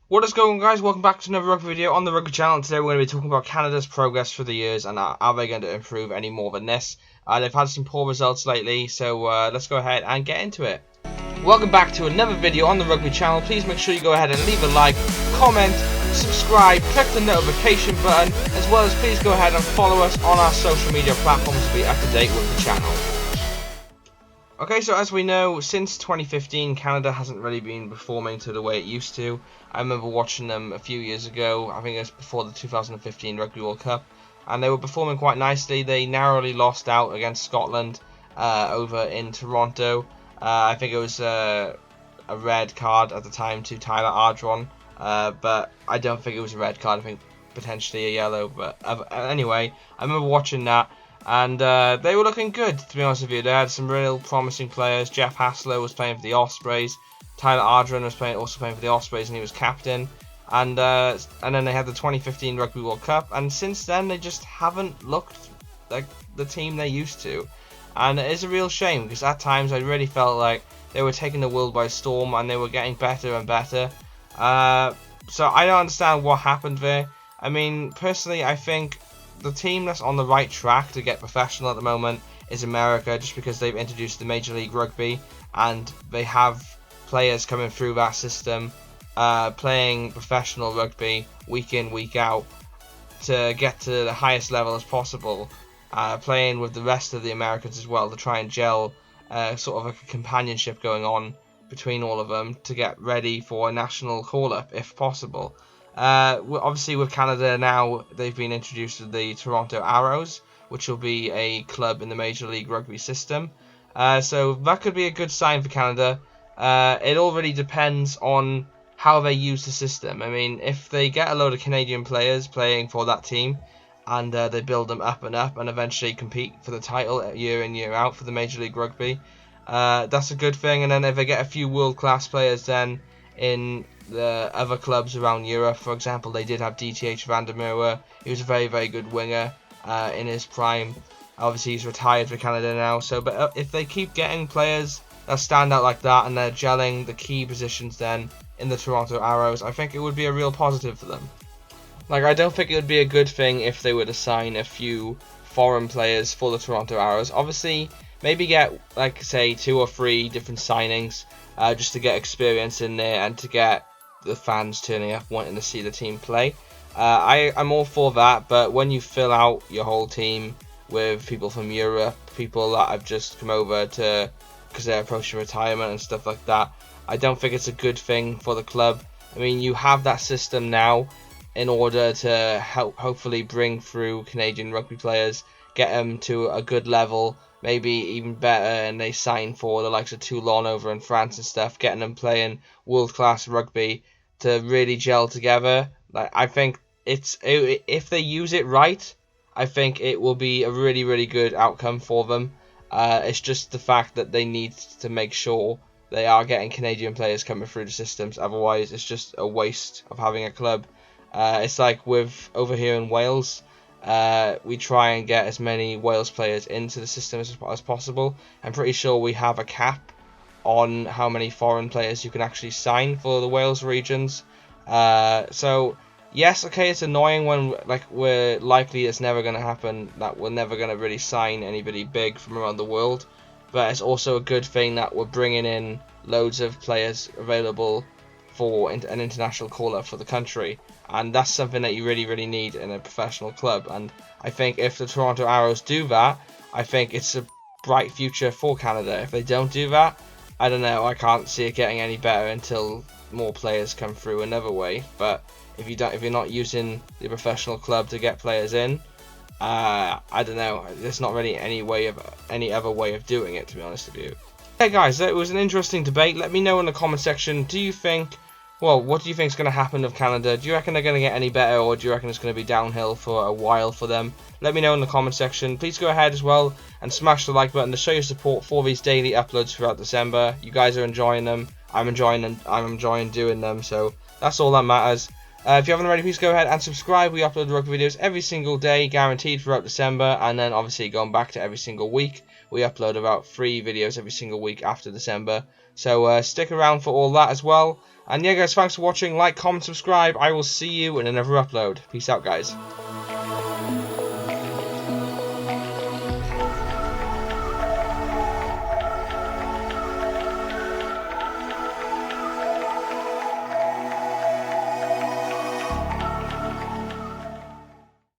What is going on, guys? Welcome back to another rugby video on the Rugby channel. Today we're going to be talking about Canada's progress through the years and are they going to improve any more than this. They've had some poor results lately, so let's go ahead and get into it. Welcome back to another video on the Rugby channel. Please make sure you go ahead and leave a like, comment, subscribe, click the notification button, as well as please go ahead and follow us on our social media platforms to be up to date with the channel. Okay, so as we know, since 2015, Canada hasn't really been performing to the way it used to. I remember watching them a few years ago, I think it was before the 2015 Rugby World Cup, and they were performing quite nicely. They narrowly lost out against Scotland over in Toronto. I think it was a red card at the time to Tyler Ardron, but I don't think it was a red card. I think potentially a yellow, but anyway, I remember watching that. And they were looking good, to be honest with you. They had some real promising players. Jeff Hassler was playing for the Ospreys. Tyler Ardron was also playing for the Ospreys, and he was captain. And then they had the 2015 Rugby World Cup. And since then, they just haven't looked like the team they used to. And it is a real shame, because at times I really felt like they were taking the world by storm, and they were getting better and better. So I don't understand what happened there. I mean, personally, I think the team that's on the right track to get professional at the moment is America, just because they've introduced the Major League Rugby and they have players coming through that system playing professional rugby week in, week out to get to the highest level as possible, playing with the rest of the Americans as well to try and gel sort of a companionship going on between all of them to get ready for a national call-up if possible. Obviously with Canada now, they've been introduced to the Toronto Arrows, which will be a club in the Major League Rugby system. So that could be a good sign for Canada. It all really depends on how they use the system. I mean, if they get a load of Canadian players playing for that team, and they build them up and eventually compete for the title year in, year out for the Major League Rugby, that's a good thing. And then if they get a few world-class players then in the other clubs around Europe, for example, they did have DTH van der Merwe. He was a very, very good winger in his prime. Obviously, he's retired for Canada now. So, but if they keep getting players that stand out like that and they're gelling the key positions then in the Toronto Arrows, I think it would be a real positive for them. Like, I don't think it would be a good thing if they were to sign a few foreign players for the Toronto Arrows. Obviously, maybe get, like, say, 2 or 3 different signings just to get experience in there and to get the fans turning up wanting to see the team play. I'm all for that, but when you fill out your whole team with people from Europe, people that have just come over to because they're approaching retirement and stuff like that, I don't think it's a good thing for the club. I mean, you have that system now in order to hopefully bring through Canadian rugby players, get them to a good level, maybe even better, and they sign for the likes of Toulon over in France and stuff, getting them playing world-class rugby to really gel together. Like, I think if they use it right, I think it will be a really, really good outcome for them. It's just the fact that they need to make sure they are getting Canadian players coming through the systems, otherwise it's just a waste of having a club. It's like with over here in Wales, we try and get as many Wales players into the system as possible. I'm pretty sure we have a cap on how many foreign players you can actually sign for the Wales regions. So yes, okay, it's annoying when we're likely it's never going to happen, that we're never going to really sign anybody big from around the world, but it's also a good thing that we're bringing in loads of players available for an international call-up for the country, and that's something that you really, really need in a professional club. And I think if the Toronto Arrows do that, I think it's a bright future for Canada. If they don't do that, I don't know, I can't see it getting any better until more players come through another way. But if you're not using the professional club to get players in, I don't know, there's not really any other way of doing it, to be honest with you. Hey guys, it was an interesting debate. Let me know in the comment section, what do you think is going to happen with Canada? Do you reckon they're going to get any better, or do you reckon it's going to be downhill for a while for them? Let me know in the comment section. Please go ahead as well and smash the like button to show your support for these daily uploads throughout December. You guys are enjoying them. I'm enjoying doing them, so that's all that matters. If you haven't already, please go ahead and subscribe. We upload rugby videos every single day, guaranteed throughout December, and then obviously going back to every single week, we upload about 3 videos every single week after December. So stick around for all that as well. And yeah guys, thanks for watching. Like, comment, subscribe. I will see you in another upload. Peace out guys.